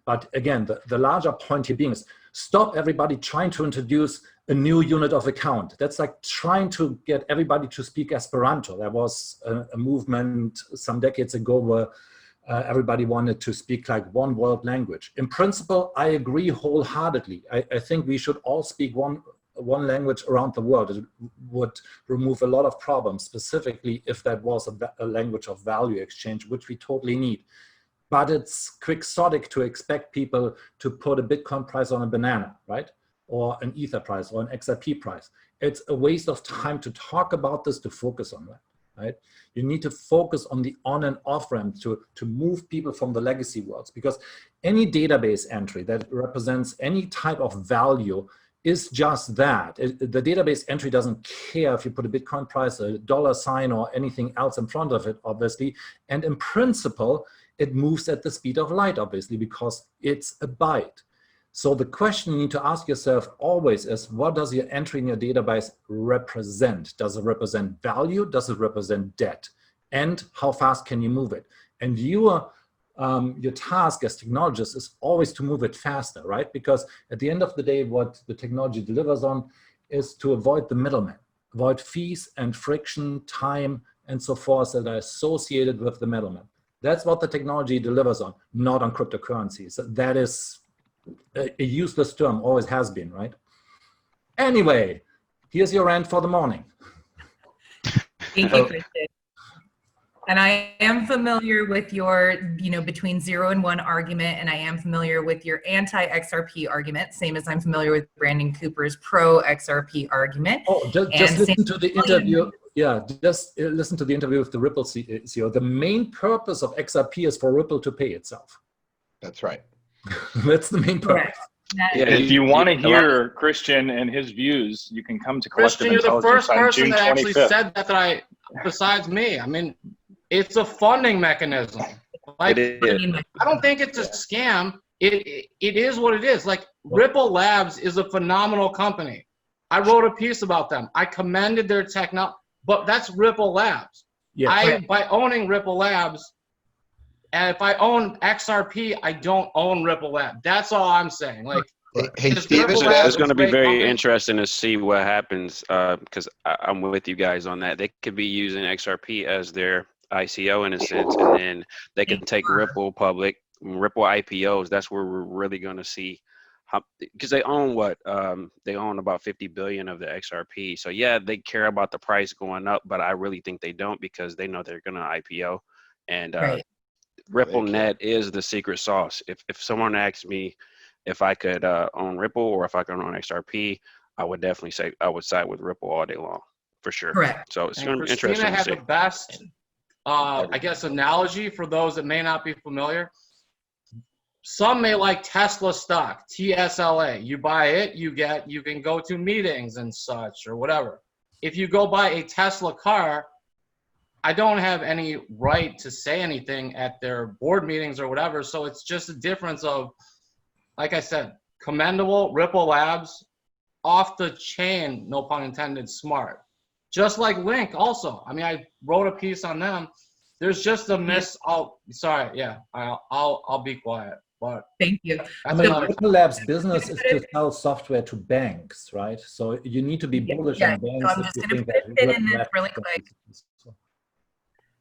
But again, the larger point here being is stop everybody trying to introduce a new unit of account. That's like trying to get everybody to speak Esperanto. There was a movement some decades ago where everybody wanted to speak like one world language. In principle, I agree wholeheartedly. I think we should all speak one language around the world. It would remove a lot of problems, specifically if that was a language of value exchange, which we totally need. But it's quixotic to expect people to put a Bitcoin price on a banana, right? Or an Ether price or an XRP price. It's a waste of time to talk about this, to focus on that, right? You need to focus on the on and off ramp to move people from the legacy worlds, because any database entry that represents any type of value is just that. The database entry doesn't care if you put a Bitcoin price, a $sign, or anything else in front of it, obviously. And in principle, it moves at the speed of light, obviously, because it's a byte. So the question you need to ask yourself always is, what does your entry in your database represent? Does it represent value? Does it represent debt? And how fast can you move it? And your task as technologists is always to move it faster, right? Because at the end of the day, what the technology delivers on is to avoid the middleman, avoid fees and friction, time, and so forth that are associated with the middleman. That's what the technology delivers on, not on cryptocurrencies. That is a useless term, always has been, right? Anyway, here's your rant for the morning. Thank you, Christian. And I am familiar with your, between 0 and 1 argument, and I am familiar with your anti-XRP argument, same as I'm familiar with Brandon Cooper's pro-XRP argument. Oh, just listen to the interview. Yeah, just listen to the interview with the Ripple CEO. The main purpose of XRP is for Ripple to pay itself. That's right. That's the main purpose. Yeah, If you want to hear Christian and his views, you can come to Collective Christian, you're the Intelligence first on person June that actually 25th. said that besides me. I mean, it's a funding mechanism. Like, It is. I don't think it's a scam. It is what it is. Like, Ripple Labs is a phenomenal company. I wrote a piece about them. I commended their technology, but that's Ripple Labs. Yeah. By owning Ripple Labs, and if I own XRP, I don't own Ripple Labs. That's all I'm saying. Like, Hey, Just Steve, Ripple So Labs it's going to be is a great very company. interesting to see what happens because I'm with you guys on that. They could be using XRP as their ICO in a sense, and then they can take Ripple public, Ripple IPOs. That's where we're really going to see how, because they own what? They own about 50 billion of the XRP. So yeah, they care about the price going up, but I really think they don't because they know they're going to IPO. And Right. RippleNet is the secret sauce. If someone asks me if I could own Ripple or if I could own XRP, I would definitely say I would side with Ripple all day long, for sure. Correct. So it's And going to be Christina interesting to had see. the best, I guess, analogy for those that may not be familiar. Some may like Tesla stock, TSLA. You buy it, you can go to meetings and such or whatever. If you go buy a Tesla car, I don't have any right to say anything at their board meetings or whatever. So it's just a difference of, like I said, commendable. Ripple Labs, off the chain, no pun intended, smart. Just like Link also. I mean, I wrote a piece on them. There's just a miss. I'll be quiet. But Thank you. that's I mean, another Ripple Labs' business is to sell software to banks, right? So you need to be bullish Yeah, on so banks. I'm if just you gonna think put a that pin in Ripple this Labs really is gonna quick. be successful.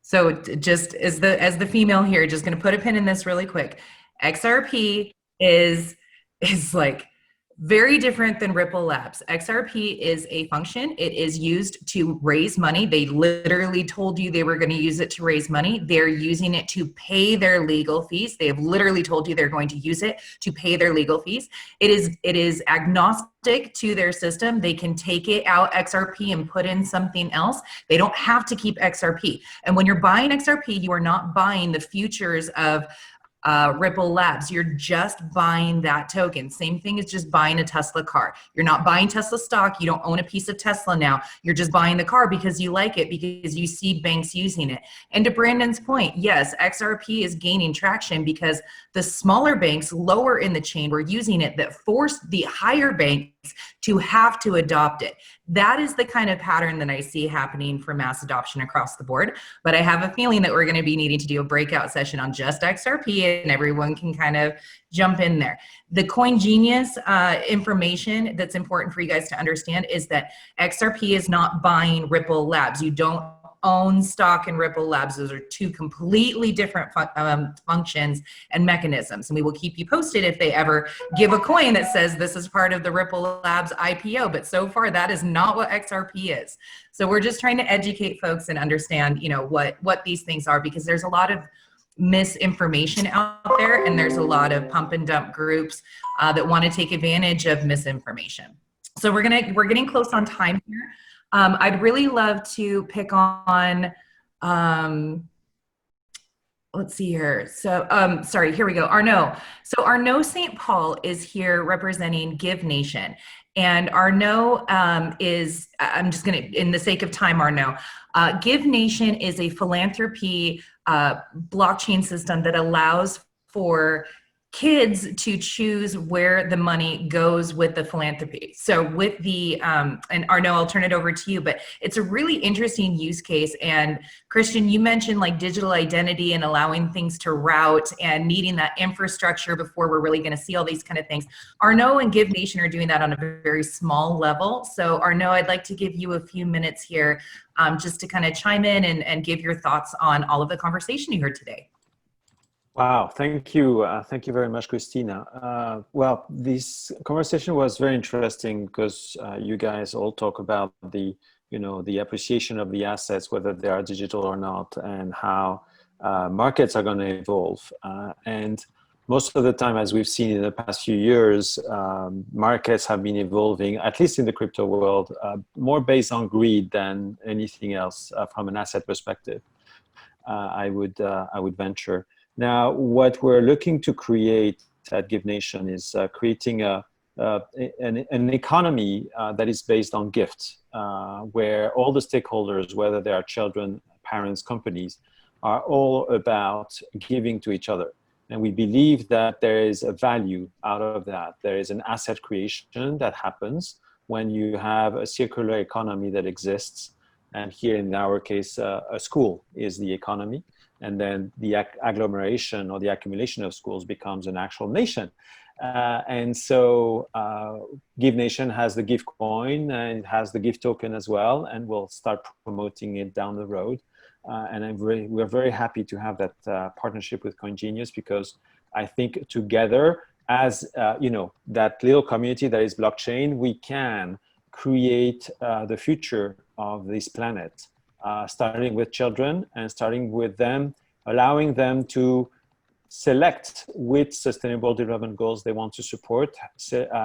So just as the female here, just going to put a pin in this really quick. XRP is like very different than Ripple Labs. XRP is a function. It is used to raise money. They literally told you they were going to use it to raise money. They're using it to pay their legal fees. They have literally told you they're going to use it to pay their legal fees. It is agnostic to their system. They can take it out XRP and put in something else. They don't have to keep XRP. And when you're buying XRP, you are not buying the futures of Ripple Labs. You're just buying that token. Same thing as just buying a Tesla car. You're not buying Tesla stock. You don't own a piece of Tesla now. You're just buying the car because you like it, because you see banks using it. And to Brandon's point, yes, XRP is gaining traction because the smaller banks lower in the chain were using it that forced the higher banks to have to adopt it. That is the kind of pattern that I see happening for mass adoption across the board. But I have a feeling that we're going to be needing to do a breakout session on just XRP, and everyone can kind of jump in there. The CoinGenius information that's important for you guys to understand is that XRP is not buying Ripple Labs. You don't own stock in Ripple Labs. Those are two completely different functions and mechanisms. And we will keep you posted if they ever give a coin that says this is part of the Ripple Labs IPO. But so far, that is not what XRP is. So we're just trying to educate folks and understand, what these things are, because there's a lot of misinformation out there, and there's a lot of pump and dump groups that want to take advantage of misinformation. So we're getting close on time here. I'd really love to pick on, let's see here. So, sorry, here we go. Arnaud. So Arnaud St. Paul is here representing Give Nation. And Arnaud is, I'm just going to, in the sake of time, Arnaud, Give Nation is a philanthropy blockchain system that allows for kids to choose where the money goes with the philanthropy. So with the, and Arnaud, I'll turn it over to you, but it's a really interesting use case. And Christian, you mentioned like digital identity and allowing things to route and needing that infrastructure before we're really gonna see all these kind of things. Arnaud and Give Nation are doing that on a very small level. So Arnaud, I'd like to give you a few minutes here just to kind of chime in and give your thoughts on all of the conversation you heard today. Wow, thank you. Thank you very much, Christina. Well, this conversation was very interesting because you guys all talk about the the appreciation of the assets, whether they are digital or not, and how markets are going to evolve. And most of the time, as we've seen in the past few years, markets have been evolving, at least in the crypto world, more based on greed than anything else from an asset perspective. I would venture. Now, what we're looking to create at GiveNation is creating an economy that is based on gifts, where all the stakeholders, whether they are children, parents, companies, are all about giving to each other. And we believe that there is a value out of that. There is an asset creation that happens when you have a circular economy that exists. And here in our case, a school is the economy. And then the agglomeration or the accumulation of schools becomes an actual nation. And so GiveNation has the Give coin and it has the Give token as well. And we'll start promoting it down the road. And we're very happy to have that partnership with CoinGenius, because I think together as, that little community that is blockchain, we can create the future of this planet, starting with children and starting with them, allowing them to select which sustainable development goals they want to support,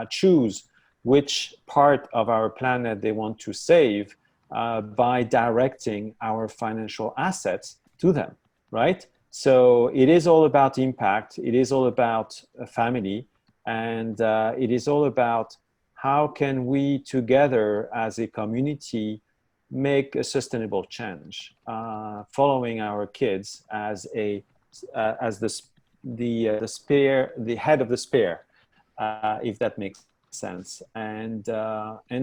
choose which part of our planet they want to save, by directing our financial assets to them, right? So it is all about impact. It is all about a family. And it is all about how can we together as a community make a sustainable change, following our kids as the head of the spear, if that makes sense. And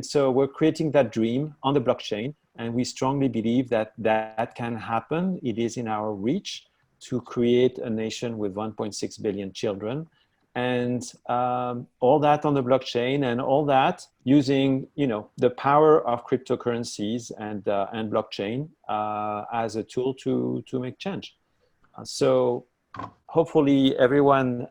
so we're creating that dream on the blockchain, and we strongly believe that that can happen. It is in our reach to create a nation with 1.6 billion children, and all that on the blockchain, and all that using the power of cryptocurrencies and blockchain as a tool to make change. So hopefully everyone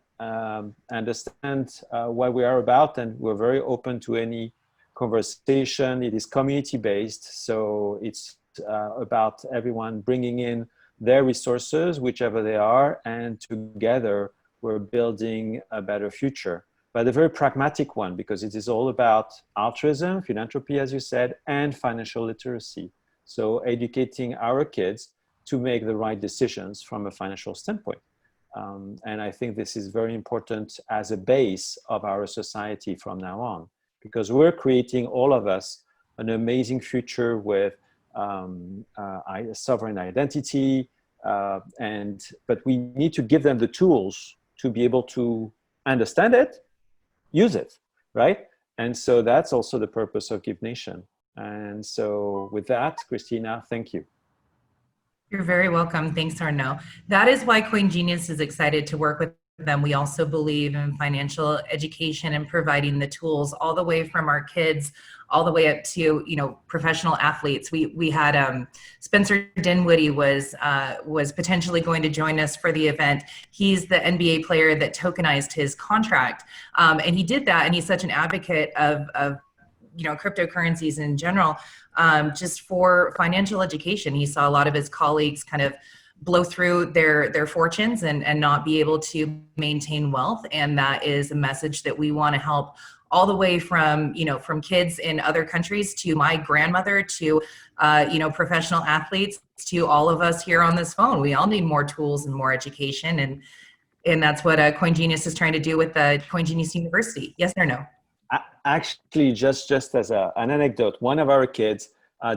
understand what we are about, and we're very open to any conversation. It is community based, so it's about everyone bringing in their resources, whichever they are, and together we're building a better future, but a very pragmatic one, because it is all about altruism, philanthropy, as you said, and financial literacy. So educating our kids to make the right decisions from a financial standpoint. And I think this is very important as a base of our society from now on, because we're creating, all of us, an amazing future with sovereign identity, but we need to give them the tools to be able to understand it, use it, right? And so that's also the purpose of GiveNation. And so with that, Christina, thank you. You're very welcome. Thanks, Arnaud. That is why CoinGenius is excited to work with them. We also believe in financial education and providing the tools all the way from our kids, all the way up to, professional athletes. We had Spencer Dinwiddie was potentially going to join us for the event. He's the NBA player that tokenized his contract. And he did that. And he's such an advocate of cryptocurrencies in general, just for financial education. He saw a lot of his colleagues kind of blow through their fortunes and not be able to maintain wealth. And that is a message that we want to help all the way from, from kids in other countries to my grandmother to, professional athletes to all of us here on this phone. We all need more tools and more education. And that's what CoinGenius is trying to do with the CoinGenius University. Yes or no? Actually, just as an anecdote, one of our kids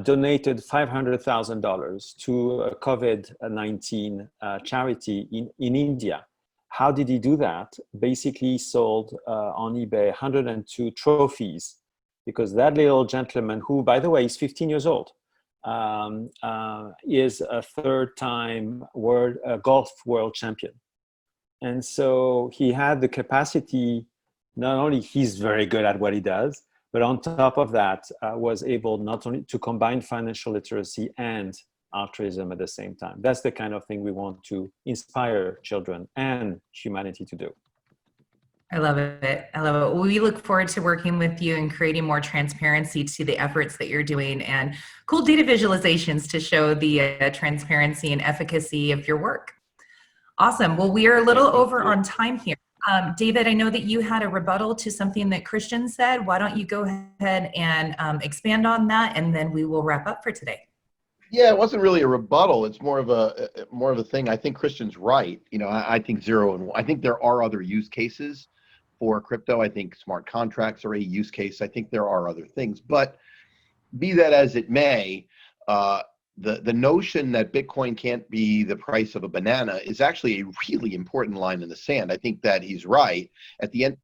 donated $500,000 to a COVID-19 charity in India. How did he do that? Basically, he sold on eBay 102 trophies, because that little gentleman, who, by the way, is 15 years old, is a third-time golf world champion. And so he had the capacity. Not only he's very good at what he does, but on top of that, was able not only to combine financial literacy and altruism at the same time. That's the kind of thing we want to inspire children and humanity to do. I love it. I love it. We look forward to working with you and creating more transparency to the efforts that you're doing and cool data visualizations to show the transparency and efficacy of your work. Awesome. Well, we are a little over on time here. David, I know that you had a rebuttal to something that Christian said. Why don't you go ahead and expand on that, and then we will wrap up for today. Yeah, it wasn't really a rebuttal. It's more of a thing. I think Christian's right. You know, I think 0 and 1. I think there are other use cases for crypto. I think smart contracts are a use case. I think there are other things. But be that as it may, the notion that Bitcoin can't be the price of a banana is actually a really important line in the sand. I think that he's right. At the end,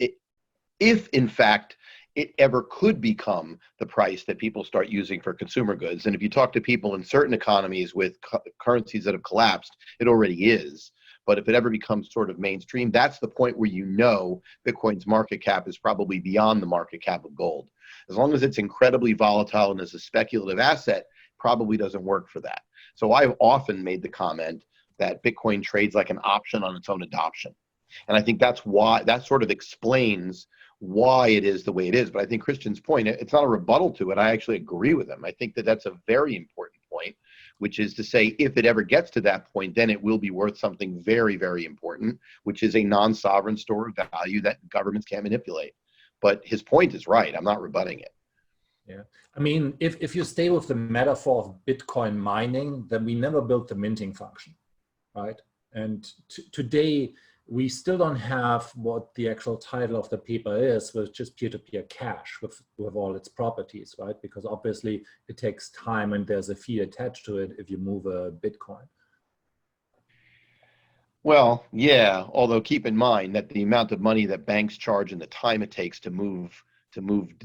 if in fact it ever could become the price that people start using for consumer goods, and if you talk to people in certain economies with currencies that have collapsed, it already is. But if it ever becomes sort of mainstream, that's the point where you know Bitcoin's market cap is probably beyond the market cap of gold. As long as it's incredibly volatile and is a speculative asset, probably doesn't work for that. So I've often made the comment that Bitcoin trades like an option on its own adoption. And I think that's why, that sort of explains why it is the way it is. But I think Christian's point, it's not a rebuttal to it. I actually agree with him. I think that that's a very important point, which is to say, if it ever gets to that point, then it will be worth something very, very important, which is a non-sovereign store of value that governments can't manipulate. But his point is right. I'm not rebutting it. Yeah, I mean, if you stay with the metaphor of Bitcoin mining, then we never built the minting function, right? And today, we still don't have what the actual title of the paper is, which is peer-to-peer cash with all its properties, right? Because obviously it takes time and there's a fee attached to it if you move a Bitcoin. Well, yeah, although keep in mind that the amount of money that banks charge and the time it takes to move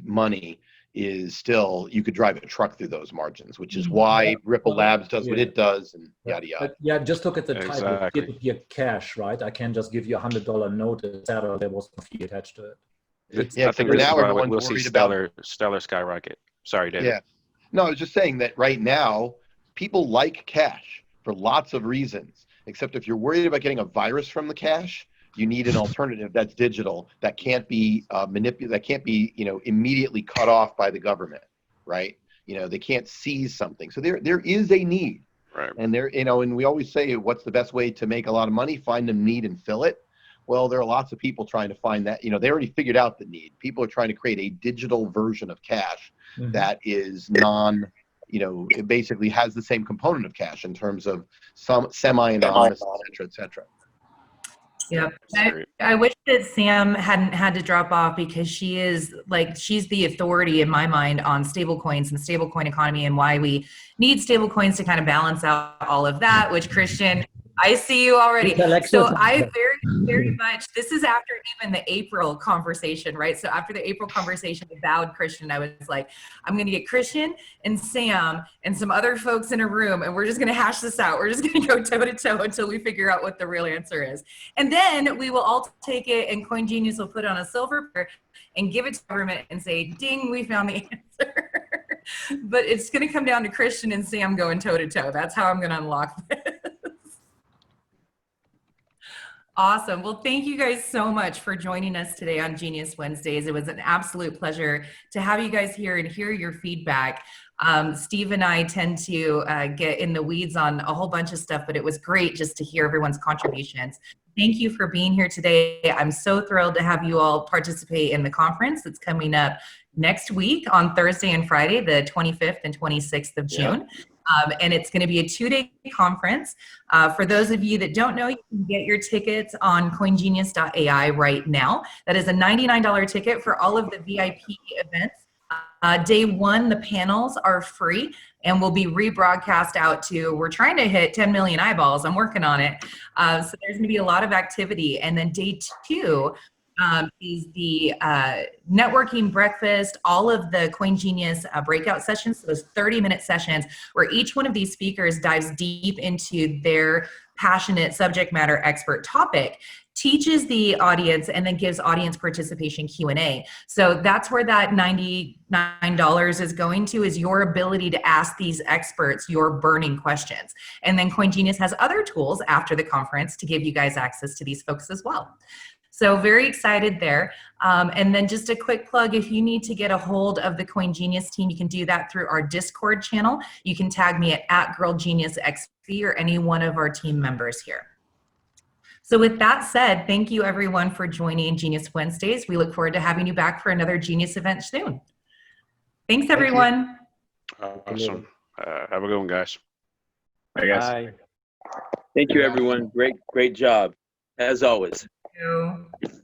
money is still, you could drive a truck through those margins, which is why Ripple Labs does what it does and yada yada. But yeah, just look at the title, Exactly. peer-to-peer cash, right? I can't just give you $100 note, etc. There was no fee attached to it. Yeah, I think for this is now why everyone's we'll see worried about stellar skyrocket. Sorry, David. Yeah. No, I was just saying that right now, people like cash for lots of reasons, except if you're worried about getting a virus from the cash, you need an alternative that's digital, that can't be manipulated, that can't be, immediately cut off by the government, right? They can't seize something. So there is a need. Right. And and we always say, what's the best way to make a lot of money? Find a need and fill it. Well, there are lots of people trying to find that, they already figured out the need. People are trying to create a digital version of cash that is it basically has the same component of cash in terms of some semi-anonymous, et cetera. Yep. I wish that Sam hadn't had to drop off, because she's the authority in my mind on stablecoins and the stablecoin economy and why we need stablecoins to kind of balance out all of that, which Christian, I see you already. So I very much, this is after even the April conversation, right? So after the April conversation about Christian, I was like, I'm going to get Christian and Sam and some other folks in a room, and we're just going to hash this out. We're just going to go toe to toe until we figure out what the real answer is. And then we will all take it, and CoinGenius will put it on a silver platter and give it to government and say, ding, we found the answer. But it's going to come down to Christian and Sam going toe to toe. That's how I'm going to unlock this. Awesome. Well, thank you guys so much for joining us today on Genius Wednesdays. It was an absolute pleasure to have you guys here and hear your feedback. Steve and I tend to get in the weeds on a whole bunch of stuff, but it was great just to hear everyone's contributions. Thank you for being here today. I'm so thrilled to have you all participate in the conference that's coming up next week on Thursday and Friday, the 25th and 26th of June. And it's going to be a 2-day conference. For those of you that don't know, you can get your tickets on coingenius.ai right now. That is a $99 ticket for all of the VIP events. Day one, the panels are free and will be rebroadcast out to, we're trying to hit 10 million eyeballs. I'm working on it. So there's going to be a lot of activity. And then day two, is the networking breakfast, all of the CoinGenius breakout sessions, so those 30-minute sessions where each one of these speakers dives deep into their passionate subject matter expert topic, teaches the audience, and then gives audience participation Q&A. So that's where that $99 is going to, is your ability to ask these experts your burning questions. And then CoinGenius has other tools after the conference to give you guys access to these folks as well. So very excited there. And then just a quick plug, if you need to get a hold of the Coin Genius team, you can do that through our Discord channel. You can tag me at @GirlGeniusXP or any one of our team members here. So with that said, thank you everyone for joining Genius Wednesdays. We look forward to having you back for another Genius event soon. Thanks everyone. Awesome. Have a good one, guys. I guess. Bye. Thank you, everyone. Great job, as always. Thank you.